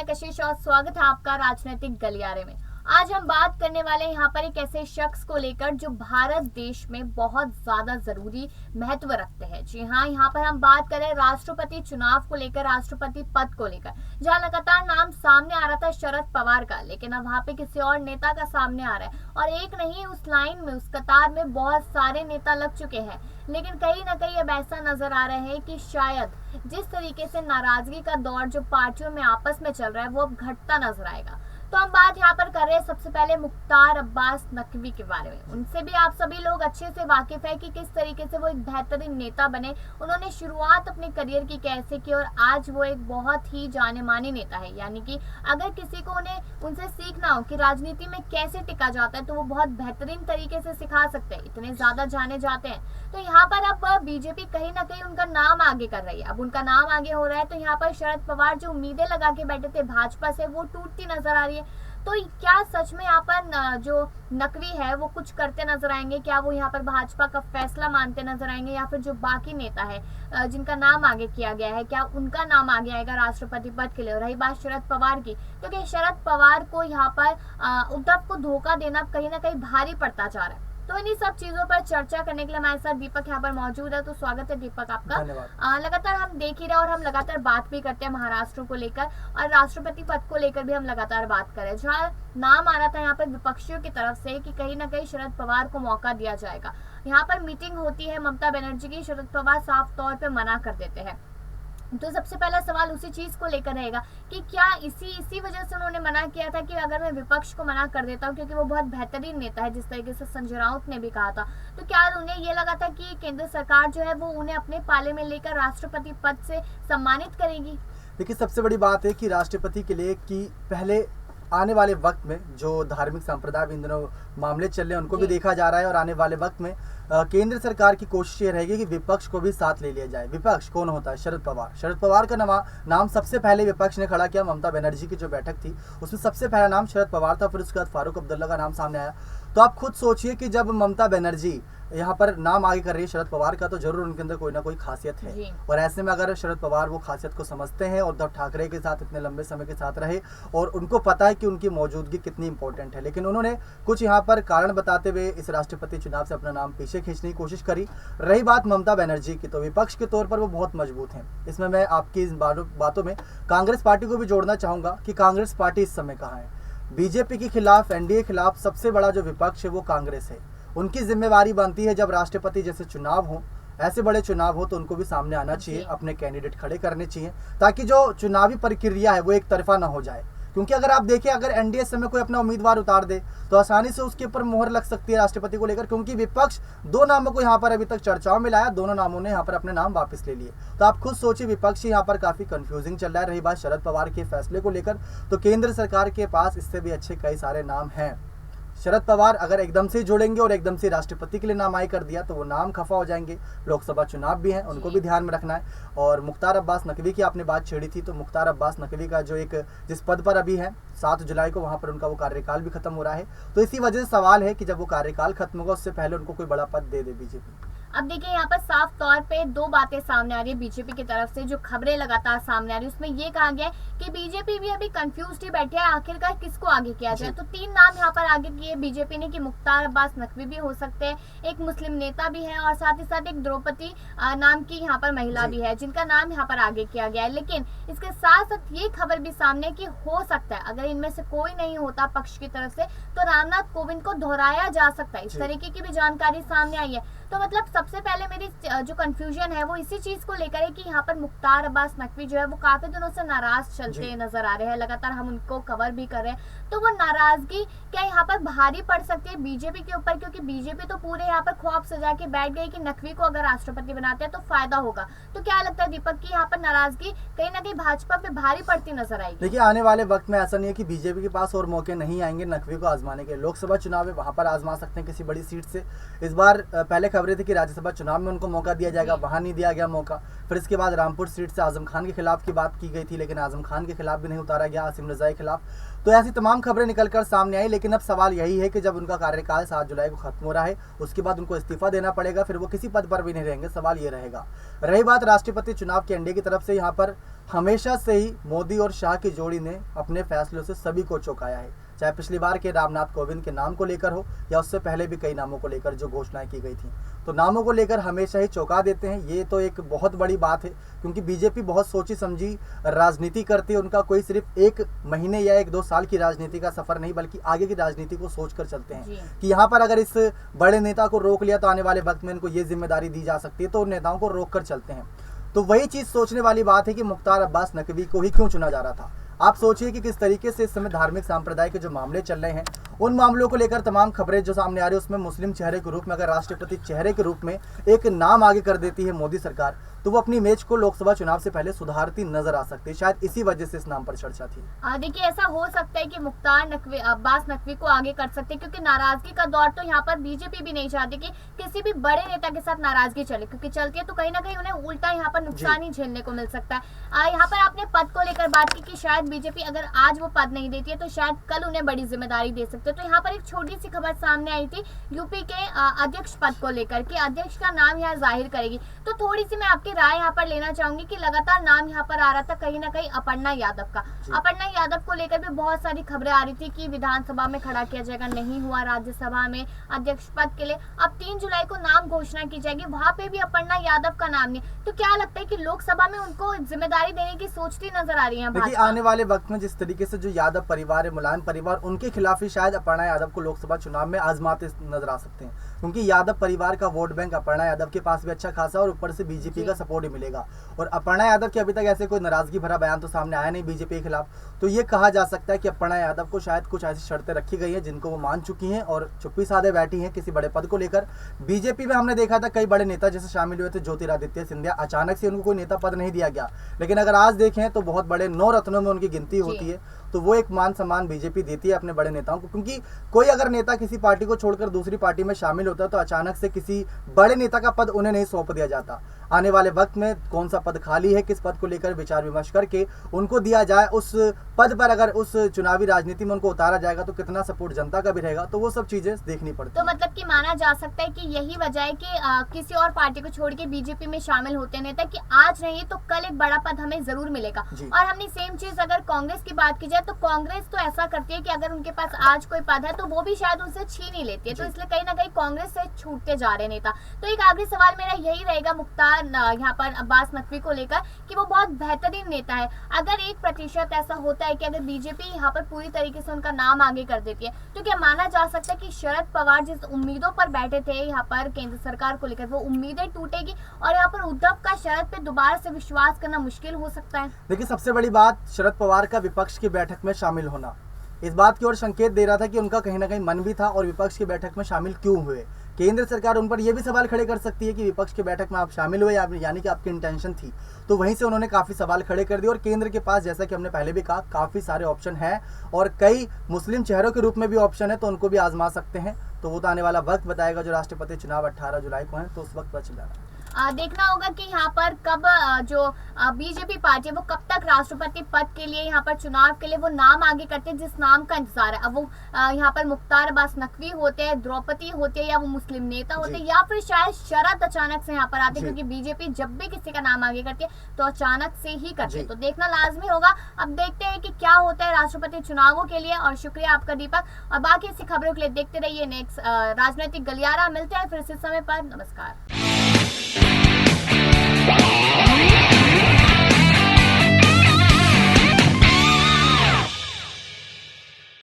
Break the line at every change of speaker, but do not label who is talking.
मैं कशिश और स्वागत है आपका राजनीतिक गलियारे में। आज हम बात करने वाले हैं यहाँ पर एक ऐसे शख्स को लेकर जो भारत देश में बहुत ज्यादा जरूरी महत्व रखते हैं। जी हाँ, यहाँ पर हम बात करें राष्ट्रपति चुनाव को लेकर, राष्ट्रपति पद को लेकर, जहाँ लगातार नाम सामने आ रहा था शरद पवार का, लेकिन अब वहाँ पे किसी और नेता का सामने आ रहा है। और एक नहीं, उस लाइन में, उस कतार में बहुत सारे नेता लग चुके हैं। लेकिन कहीं ना कहीं अब ऐसा नजर आ रहा है कि शायद जिस तरीके से नाराजगी का दौर जो पार्टियों में आपस में चल रहा है वो अब घटता नजर आएगा। तो हम बात यहाँ पर कर रहे हैं सबसे पहले मुख्तार अब्बास नकवी के बारे में। उनसे भी आप सभी लोग अच्छे से वाकिफ है कि किस तरीके से वो एक बेहतरीन नेता बने। उन्होंने शुरुआत अपने करियर की कैसे की और आज वो एक बहुत ही जाने माने नेता है। यानी कि अगर किसी को उनसे सीखना हो कि राजनीति में कैसे टिका जाता है तो वो बहुत बेहतरीन तरीके से सिखा सकते हैं, इतने ज्यादा जाने जाते हैं। तो यहाँ पर अब बीजेपी कहीं ना कहीं उनका नाम आगे कर रही है। अब उनका नाम आगे हो रहा है तो यहाँ पर शरद पवार जो उम्मीदें लगा के बैठे थे भाजपा से, वो टूटती नजर आ रही है। तो क्या सच में यहाँ पर जो नकवी है वो कुछ करते नजर आएंगे? क्या वो यहाँ पर भाजपा का फैसला मानते नजर आएंगे? या फिर जो बाकी नेता है जिनका नाम आगे किया गया है, क्या उनका नाम आगे आएगा राष्ट्रपति पद के लिए? रही बात शरद पवार की, क्योंकि शरद पवार को यहाँ पर उद्धव को धोखा देना कहीं ना कहीं भारी पड़ता जा रहा है। तो इन्हीं सब चीजों पर चर्चा करने के लिए हमारे साथ दीपक यहाँ पर मौजूद है। तो स्वागत है दीपक आपका। लगातार हम देख ही रहे और हम लगातार बात भी करते हैं महाराष्ट्र को लेकर और राष्ट्रपति पद को लेकर भी हम लगातार बात करें, जहाँ नाम आ रहा था यहाँ पर विपक्षियों की तरफ से कि कहीं ना कहीं शरद पवार को मौका दिया जाएगा। यहाँ पर मीटिंग होती है ममता बनर्जी की, शरद पवार साफ तौर पर मना कर देते हैं। तो सबसे पहला सवाल उसी चीज को लेकर रहेगा कि क्या इसी वजह से उन्होंने मना किया था कि अगर मैं विपक्ष को मना कर देता हूँ, क्योंकि वो बहुत बेहतरीन नेता है, जिस तरीके से संजय राउत ने भी कहा था, तो क्या उन्हें ये लगा था कि केंद्र सरकार जो है वो उन्हें अपने पाले में लेकर राष्ट्रपति पद से सम्मानित करेगी?
देखिए, सबसे बड़ी बात है कि राष्ट्रपति के लिए कि पहले आने वाले वक्त में जो धार्मिक संप्रदाय इन दिनों मामले चल रहे हैं उनको भी देखा जा रहा है और आने वाले वक्त में केंद्र सरकार की कोशिश ये रहेगी कि विपक्ष को भी साथ ले लिया जाए। विपक्ष कौन होता है? शरद पवार। शरद पवार का नाम सबसे पहले विपक्ष ने खड़ा किया। ममता बनर्जी की जो बैठक थी उसमें सबसे पहला नाम शरद पवार था, फिर उसके बाद फारूक अब्दुल्ला का नाम सामने आया। तो आप खुद सोचिए कि जब ममता बनर्जी यहाँ पर नाम आगे कर रही है शरद पवार का, तो जरूर उनके अंदर कोई ना कोई खासियत है। और ऐसे में अगर शरद पवार वो खासियत को समझते हैं, उद्धव ठाकरे के साथ इतने लंबे समय के साथ रहे और उनको पता है कि उनकी मौजूदगी कितनी इंपॉर्टेंट है, लेकिन उन्होंने कुछ यहाँ पर कारण बताते हुए इस राष्ट्रपति चुनाव से अपना नाम पीछे खींचने की कोशिश करी। रही बात ममता बनर्जी की, तो विपक्ष के तौर पर वो बहुत मजबूत हैं। इसमें मैं आपकी इन बातों में कांग्रेस पार्टी को भी जोड़ना चाहूंगा कि कांग्रेस पार्टी इस समय कहाँ है। बीजेपी के खिलाफ, एनडीए के खिलाफ सबसे बड़ा जो विपक्ष है वो कांग्रेस है। उनकी जिम्मेवारी बनती है जब राष्ट्रपति जैसे चुनाव हो, ऐसे बड़े चुनाव हो, तो उनको भी सामने आना चाहिए, अपने कैंडिडेट खड़े करने चाहिए, ताकि जो चुनावी प्रक्रिया है वो एक तरफा ना हो जाए। क्योंकि अगर आप देखें, अगर एनडीए समय कोई अपना उम्मीदवार उतार दे तो आसानी से उसके ऊपर मोहर लग सकती है राष्ट्रपति को लेकर, क्योंकि विपक्ष दो नामों को यहाँ पर अभी तक चर्चाओं में लाया, दोनों नामों ने यहाँ पर अपने नाम वापस ले लिए। तो आप खुद सोचिए, विपक्ष यहाँ पर काफी कंफ्यूजिंग चल रहा है। रही बात शरद पवार के फैसले को लेकर, तो केंद्र सरकार के पास इससे भी अच्छे कई सारे नाम हैं। शरद पवार अगर एकदम से जुड़ेंगे और एकदम से राष्ट्रपति के लिए नाम आए कर दिया तो वो नाम खफा हो जाएंगे। लोकसभा चुनाव भी है, उनको भी ध्यान में रखना है। और मुख्तार अब्बास नकवी की आपने बात छेड़ी थी, तो मुख्तार अब्बास नकवी का जो एक जिस पद पर अभी है 7 जुलाई को, वहां पर उनका वो कार्यकाल भी खत्म हो रहा है। तो इसी वजह से सवाल है कि जब वो कार्यकाल खत्म होगा उससे पहले उनको कोई बड़ा पद दे दे बीजेपी।
अब देखिए, यहाँ पर साफ तौर पे दो बातें सामने आ रही है बीजेपी की तरफ से, जो खबरें लगातार सामने आ रही है उसमें ये कहा गया है कि बीजेपी भी अभी कंफ्यूज ही बैठी है आखिरकार किसको आगे किया जाए। तो 3 नाम यहाँ पर आगे किए बीजेपी ने कि मुख्तार अब्बास नकवी भी हो सकते हैं, एक मुस्लिम नेता भी है और साथ ही साथ एक द्रौपदी नाम की यहाँ पर महिला भी है, जिनका नाम यहाँ पर आगे किया गया है। लेकिन इसके साथ साथ ये खबर भी सामने की हो सकता है अगर इनमें से कोई नहीं होता पक्ष की तरफ से तो रामनाथ कोविंद को दोहराया जा सकता है। इस तरीके की भी जानकारी सामने आई है। तो मतलब सबसे पहले मेरी जो कंफ्यूजन है वो इसी चीज को लेकर है कि यहाँ पर मुख्तार अब्बास नकवी जो है वो काफी दिनों से नाराज चलते नजर आ रहे हैं, लगातार हम उनको कवर भी कर रहे हैं। तो वो नाराजगी क्या यहाँ पर भारी पड़ सकती है बीजेपी के ऊपर? क्योंकि बीजेपी तो पूरे यहाँ पर ख्वाब सजा के बैठ गई कि नकवी को अगर राष्ट्रपति बनाते हैं तो फायदा होगा। तो क्या लगता है दीपक की यहाँ पर नाराजगी कहीं ना कहीं भाजपा पे भारी पड़ती नजर आएगी?
देखिए, आने वाले वक्त में ऐसा नहीं है कि बीजेपी के पास और मौके नहीं आएंगे नकवी को आजमाने के। लोकसभा चुनाव है, वहां पर आजमा सकते हैं किसी बड़ी सीट से। इस बार पहले खबरें थी कि राज्यसभा चुनाव में उनको मौका दिया जाएगा, वहां नहीं दिया गया मौका। फिर इसके बाद रामपुर सीट से आजम खान के खिलाफ की बात की गई थी, लेकिन आजम खान के खिलाफ भी नहीं उतारा गया, आसिम रजा के खिलाफ। तो ऐसी तमाम खबरें निकलकर सामने आई। लेकिन अब सवाल यही है कि जब उनका कार्यकाल 7 जुलाई को खत्म हो रहा है, उसके बाद उनको इस्तीफा देना पड़ेगा, फिर वो किसी पद पर भी नहीं रहेंगे। सवाल ये रहेगा। रही बात राष्ट्रपति चुनाव के एनडीए की तरफ से, यहाँ पर हमेशा से ही मोदी और शाह की जोड़ी ने अपने फैसलों से सभी को चौंकाया है, चाहे पिछली बार के रामनाथ कोविंद के नाम को लेकर हो या उससे पहले भी कई नामों को लेकर जो घोषणाएं की गई थी। तो नामों को लेकर हमेशा ही चौंका देते हैं। ये तो एक बहुत बड़ी बात है, क्योंकि बीजेपी बहुत सोची समझी राजनीति करती है। उनका कोई सिर्फ 1 महीने या 1-2 साल की राजनीति का सफर नहीं, बल्कि आगे की राजनीति को सोचकर चलते हैं कि यहाँ पर अगर इस बड़े नेता को रोक लिया तो आने वाले वक्त में इनको ये जिम्मेदारी दी जा सकती है, तो उन नेताओं को रोक कर चलते हैं। तो वही चीज सोचने वाली बात है कि मुख्तार अब्बास नकवी को ही क्यों चुना जा रहा था। आप सोचिए कि किस तरीके से इस समय धार्मिक सांप्रदाय के जो मामले चल रहे हैं, उन मामलों को लेकर तमाम खबरें जो सामने आ रही है, उसमें मुस्लिम चेहरे के रूप में अगर राष्ट्रपति चेहरे के रूप में एक नाम आगे कर देती है मोदी सरकार, तो वो अपनी इमेज को लोकसभा चुनाव से पहले सुधारती नजर आ सकती है। शायद इसी वजह से इस नाम पर चर्चा थी।
देखिए, ऐसा हो सकता है कि मुख्तार अब्बास नकवी को आगे कर सकते हैं, क्योंकि नाराजगी का दौर तो यहाँ पर बीजेपी भी नहीं चाहती कि किसी भी बड़े नेता के साथ नाराजगी चले, क्योंकि चलती है तो कहीं ना कहीं उन्हें उल्टा यहाँ पर नुकसान ही झेलने को मिल सकता है। यहाँ पर आपने पद को लेकर बात की कि शायद बीजेपी अगर आज वो पद नहीं देती है तो शायद कल उन्हें बड़ी जिम्मेदारी दे सकते हैं। तो यहाँ पर एक छोटी सी खबर सामने आई थी यूपी के अध्यक्ष पद को लेकर कि अध्यक्ष का नाम यहाँ जाहिर करेगी। तो थोड़ी सी मैं आपकी राय यहाँ पर लेना चाहूंगी कि लगातार नाम यहाँ पर आ रहा था कहीं ना कहीं अपर्णा यादव का। अपर्णा यादव को लेकर भी बहुत सारी खबरें आ रही थी कि विधानसभा में खड़ा किया जाएगा, नहीं हुआ राज्यसभा में अध्यक्ष पद के लिए। अब 3 जुलाई को नाम घोषणा की जाएगी, वहां पे भी अपर्णा यादव का नाम नहीं। तो क्या लगता है कि लोकसभा में उनको जिम्मेदारी देने की सोचती नजर आ रही है?
देखिए, आने वाले वक्त में जिस तरीके से जो यादव परिवार है, मुलायम परिवार, उनके खिलाफ ही शायद अपर्णा यादव को लोकसभा चुनाव में आजमाते नजर आ सकते हैं, क्योंकि यादव परिवार का वोट बैंक अपर्णा यादव के पास भी अच्छा खासा और ऊपर से बीजेपी का सपोर्ट ही मिलेगा। और अपर्णा यादव की अभी तक ऐसे कोई नाराजगी भरा बयान तो सामने आया नहीं बीजेपी के खिलाफ। तो ये कहा जा सकता है कि अपर्णा यादव को शायद कुछ ऐसी शर्तें रखी गई हैं जिनको वो मान चुकी हैं और चुप्पी साधे बैठी हैं किसी बड़े पद को लेकर। बीजेपी में हमने देखा था कई बड़े नेता जैसे शामिल हुए थे, ज्योतिरादित्य सिंधिया, अचानक से उनको कोई नेता पद नहीं दिया गया। लेकिन अगर आज देखें तो बहुत बड़े 9 रत्नों में उनकी गिनती होती है। तो वो एक मान सम्मान बीजेपी देती है अपने बड़े नेताओं को, क्योंकि कोई अगर नेता किसी पार्टी को छोड़कर दूसरी पार्टी में शामिल होता है तो अचानक से किसी बड़े नेता का पद उन्हें नहीं सौंप दिया जाता। आने वाले वक्त में कौन सा पद खाली है, किस पद को लेकर विचार विमर्श करके उनको दिया जाए, उस पद पर अगर उस चुनावी राजनीति में उनको उतारा जाएगा तो कितना सपोर्ट जनता का भी रहेगा, तो वो सब चीजें देखनी पड़ती
है। तो मतलब कि माना जा सकता है कि यही वजह है कि किसी और पार्टी को छोड़ के बीजेपी में शामिल होते हैं नेता कि आज नहीं तो कल एक बड़ा पद हमें जरूर मिलेगा। और हमने सेम चीज अगर कांग्रेस की बात की जाए तो कांग्रेस तो ऐसा करती है कि अगर उनके पास आज कोई पद है तो वो भी शायद उनसे छीन ही लेती है। तो इसलिए कहीं ना कहीं कांग्रेस से छूटते जा रहे नेता। तो एक आखिरी सवाल मेरा यही रहेगा मुख्तार यहाँ पर अब्बास नकवी को लेकर कि वो बहुत बेहतरीन नेता है। अगर 1% ऐसा होता है कि अगर बीजेपी यहाँ पर पूरी तरीके से उनका नाम आगे कर देती है तो क्या माना जा सकता है कि शरद पवार जिस उम्मीदों पर बैठे थे यहाँ पर केंद्र सरकार को लेकर वो उम्मीदें टूटेगी और यहाँ पर उद्धव का शरद पे दोबारा से विश्वास करना मुश्किल हो सकता है?
देखिए, सबसे बड़ी बात शरद पवार का विपक्ष की बैठक में शामिल होना इस बात की ओर संकेत दे रहा था कि उनका कहीं ना कहीं मन भी था और विपक्ष की बैठक में शामिल क्यों हुए। केंद्र सरकार उन पर यह भी सवाल खड़े कर सकती है कि विपक्ष की बैठक में आप शामिल हुए यानी कि आपकी इंटेंशन थी। तो वहीं से उन्होंने काफी सवाल खड़े कर दिए और केंद्र के पास, जैसा कि हमने पहले भी कहा, काफी सारे ऑप्शन हैं और कई मुस्लिम चेहरों के रूप में भी ऑप्शन है, तो उनको भी आजमा सकते हैं। तो वो तो आने वाला वक्त बताएगा। जो राष्ट्रपति चुनाव 18 जुलाई को है तो उस वक्त पता चल जाएगा।
देखना होगा कि यहाँ पर कब जो बीजेपी पार्टी है वो कब तक राष्ट्रपति पद के लिए यहाँ पर चुनाव के लिए वो नाम आगे करते हैं जिस नाम का इंतजार है। अब वो यहाँ पर मुख्तार अब्बास नकवी होते हैं, द्रौपदी होते हैं, या वो मुस्लिम नेता होते हैं, या फिर शायद शरद अचानक से यहाँ पर आते हैं, क्योंकि बीजेपी जब भी किसी का नाम आगे करती है तो अचानक से ही करती है। तो देखना लाजमी होगा। अब देखते हैं कि क्या होता है राष्ट्रपति चुनावों के लिए। और शुक्रिया आपका दीपक, और बाकी ऐसी खबरों के लिए देखते रहिए नेक्स्ट राजनीतिक गलियारा। मिलते हैं फिर इस समय पर। नमस्कार।